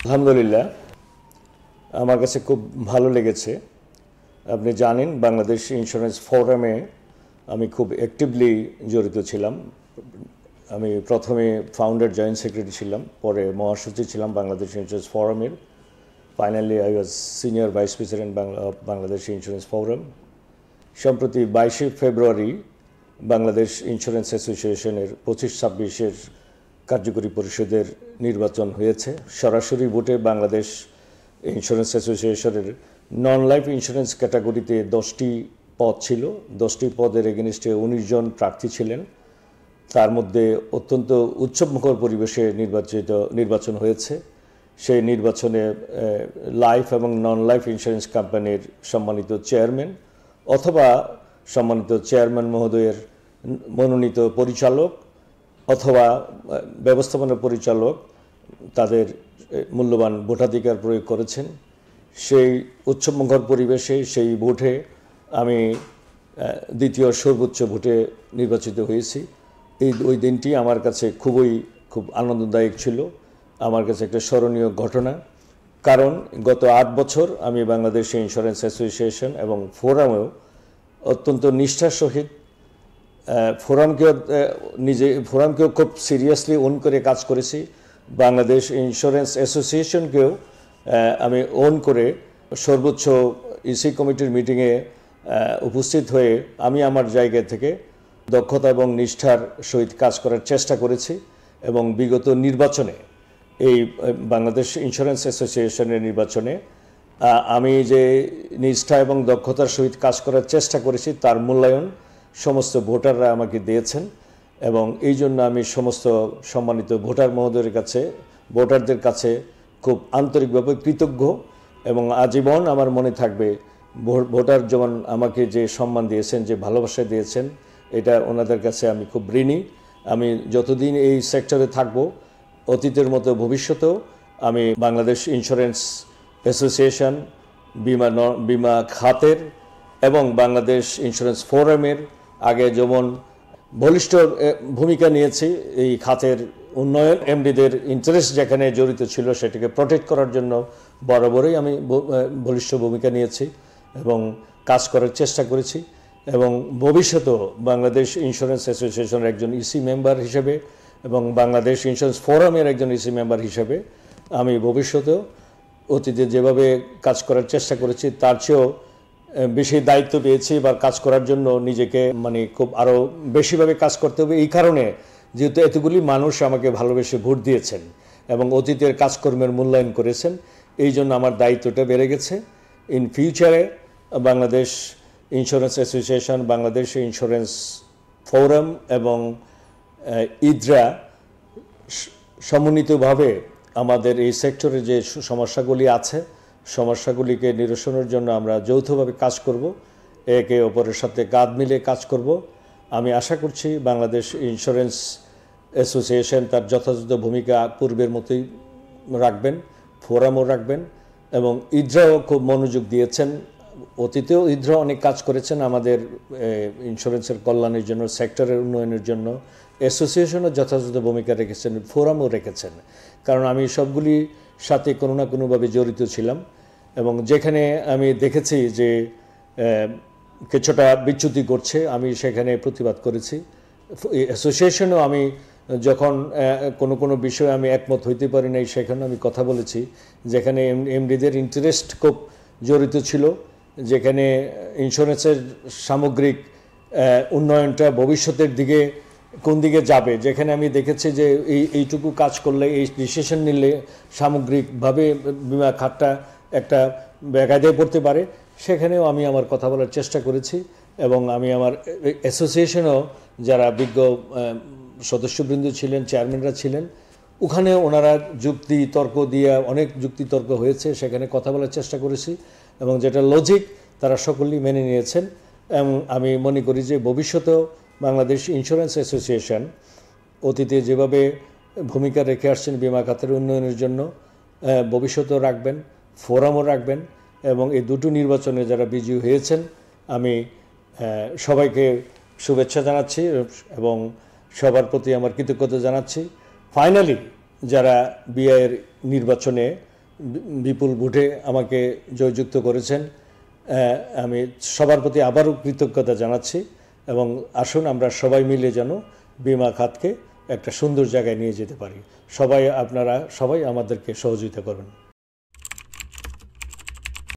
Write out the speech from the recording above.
আলহামদুলিল্লাহ, আমার কাছে খুব ভালো লেগেছে। আপনি জানেন বাংলাদেশ ইন্স্যুরেন্স ফোরামে আমি খুব অ্যাক্টিভলি জড়িত ছিলাম। আমি প্রথমে ফাউন্ডার জয়েন্ট সেক্রেটারি ছিলাম, পরে মহাসচিব ছিলাম বাংলাদেশ ইন্স্যুরেন্স ফোরামের। Finally I was senior vice president Bangladesh insurance forum. সম্প্রতি 22শে ফেব্রুয়ারি বাংলাদেশ ইন্স্যুরেন্স অ্যাসোসিয়েশনের 25-26-এর কার্যকরী পরিষদের নির্বাচন হয়েছে। সরাসরি ভোটে বাংলাদেশ ইন্স্যুরেন্স অ্যাসোসিয়েশনের নন লাইফ ইন্স্যুরেন্স ক্যাটাগরিতে 10টি পদ ছিল। 10টি পদের এগেনিস্টে 19 জন প্রার্থী ছিলেন। তার মধ্যে অত্যন্ত উৎসবমুখর পরিবেশে নির্বাচন হয়েছে। সেই নির্বাচনে লাইফ এবং নন লাইফ ইন্স্যুরেন্স কোম্পানির সম্মানিত চেয়ারম্যান অথবা সম্মানিত চেয়ারম্যান মহোদয়ের মনোনীত পরিচালক অথবা ব্যবস্থাপনা পরিচালক তাদের মূল্যবান ভোটাধিকার প্রয়োগ করেছেন। সেই উৎসবমুখর পরিবেশে সেই ভোটে আমি দ্বিতীয় সর্বোচ্চ ভোটে নির্বাচিত হয়েছি। ওই দিনটি আমার কাছে খুব আনন্দদায়ক ছিল, আমার কাছে একটা স্মরণীয় ঘটনা। কারণ গত 8 বছর আমি বাংলাদেশ ইন্স্যুরেন্স অ্যাসোসিয়েশন এবং ফোরামেও অত্যন্ত নিষ্ঠার সহিত ফোরামকেও খুব সিরিয়াসলি ওন করে কাজ করেছি। বাংলাদেশ ইন্স্যুরেন্স অ্যাসোসিয়েশনকেও আমি ওন করে সর্বোচ্চ ইসি কমিটির মিটিংয়ে উপস্থিত হয়ে আমি আমার জায়গা থেকে দক্ষতা এবং নিষ্ঠার সহিত কাজ করার চেষ্টা করেছি। এবং বিগত নির্বাচনে এই বাংলাদেশ ইন্স্যুরেন্স অ্যাসোসিয়েশনের নির্বাচনে আমি যে নিষ্ঠা এবং দক্ষতার সহিত কাজ করার চেষ্টা করেছি তার মূল্যায়ন সমস্ত ভোটাররা আমাকে দিয়েছেন। এবং এই জন্য আমি সমস্ত সম্মানিত ভোটারদের কাছে খুব আন্তরিকভাবে কৃতজ্ঞ এবং আজীবন আমার মনে থাকবে। ভোটার যেমন আমাকে যে সম্মান দিয়েছেন, যে ভালোবাসা দিয়েছেন, এটা ওনাদের কাছে আমি খুব ঋণী। আমি যতদিন এই সেক্টরে থাকব, অতীতের মতো ভবিষ্যতেও আমি বাংলাদেশ ইন্স্যুরেন্স অ্যাসোসিয়েশন, বিমা খাতের এবং বাংলাদেশ ইন্স্যুরেন্স ফোরামের আগে যেমন বলিষ্ঠ ভূমিকা নিয়েছি এই খাতের উন্নয়ন, এমডিদের ইন্টারেস্ট যেখানে জড়িত ছিল সেটাকে প্রোটেক্ট করার জন্য বরাবরই আমি বলিষ্ঠ ভূমিকা নিয়েছি এবং কাজ করার চেষ্টা করেছি। এবং ভবিষ্যতেও বাংলাদেশ ইন্স্যুরেন্স অ্যাসোসিয়েশনের একজন ইসি মেম্বার হিসেবে এবং বাংলাদেশ ইন্স্যুরেন্স ফোরামের একজন ইসি মেম্বার হিসেবে আমি ভবিষ্যতেও অতীতে যেভাবে কাজ করার চেষ্টা করেছি তার চেয়েও বেশি দায়িত্ব পেয়েছি বা কাজ করার জন্য নিজেকে খুব আরও বেশিভাবে কাজ করতে হবে। এই কারণে যেহেতু এতগুলি মানুষ আমাকে ভালোবেসে ভোট দিয়েছেন এবং অতীতের কাজকর্মের মূল্যায়ন করেছেন, এই জন্য আমার দায়িত্বটা বেড়ে গেছে। ইন ফিউচারে Bangladesh insurance association, Bangladesh insurance forum এবং ইদ্রা সমন্বিতভাবে আমাদের এই সেক্টরে যে সমস্যাগুলি আছে, সমস্যাগুলিকে নিরসনের জন্য আমরা যৌথভাবে কাজ করব, একে অপরের সাথে কাঁধ মিলে কাজ করব। আমি আশা করছি বাংলাদেশ ইন্স্যুরেন্স অ্যাসোসিয়েশন তার যথাযথ ভূমিকা পূর্বের মতোই রাখবেন, ফোরামও রাখবেন এবং ইদ্রাও খুব মনোযোগ দিয়েছেন। অতীতেও ইদ্রা অনেক কাজ করেছেন আমাদের ইন্স্যুরেন্সের কল্যাণের জন্য, সেক্টরের উন্নয়নের জন্য। অ্যাসোসিয়েশনও যথাযথ ভূমিকা রেখেছেন, ফোরামও রেখেছেন। কারণ আমি সবগুলির সাথে কোনো না কোনোভাবে জড়িত ছিলাম এবং যেখানে আমি দেখেছি যে কিছুটা বিচ্যুতি করছে আমি সেখানে প্রতিবাদ করেছি। অ্যাসোসিয়েশনও আমি যখন কোনো বিষয়ে আমি একমত হইতে পারি নাই সেখানে আমি কথা বলেছি। যেখানে এমডিদের ইন্টারেস্ট খুব জড়িত ছিল, যেখানে ইন্স্যুরেন্সের সামগ্রিক উন্নয়নটা ভবিষ্যতের দিকে কোন দিকে যাবে, যেখানে আমি দেখেছি যে এইটুকু কাজ করলে, এই ডিসিশন নিলে সামগ্রিকভাবে বিমা খাতটা একটা বেকায়দায় পড়তে পারে, সেখানেও আমি আমার কথা বলার চেষ্টা করেছি। এবং আমি আমার অ্যাসোসিয়েশনও যারা বিজ্ঞ সদস্যবৃন্দ ছিলেন, চেয়ারম্যানরা ছিলেন, ওখানে ওনারা যুক্তি তর্ক দিয়ে অনেক যুক্তি তর্ক হয়েছে, সেখানে কথা বলার চেষ্টা করেছি এবং যেটা লজিক তারা সকলেই মেনে নিয়েছেন। এবং আমি মনে করি যে ভবিষ্যতেও বাংলাদেশ ইন্স্যুরেন্স অ্যাসোসিয়েশন অতীতে যেভাবে ভূমিকা রেখে আসছেন বিমা খাতের উন্নয়নের জন্য, ভবিষ্যতেও রাখবেন, ফোরামও রাখবেন। এবং এই দুটো নির্বাচনে যারা বিজয়ী হয়েছেন আমি সবাইকে শুভেচ্ছা জানাচ্ছি এবং সবার প্রতি আমার কৃতজ্ঞতা জানাচ্ছি। ফাইনালি যারা বিআইয়ের নির্বাচনে বিপুল ভোটে আমাকে জয়যুক্ত করেছেন। আমি সবার প্রতি আবারও কৃতজ্ঞতা জানাচ্ছি এবং আসুন আমরা সবাই মিলে যেন বীমা খাতকে একটা সুন্দর জায়গায় নিয়ে যেতে পারি। আপনারা সবাই আমাদেরকে সহযোগিতা করবেন।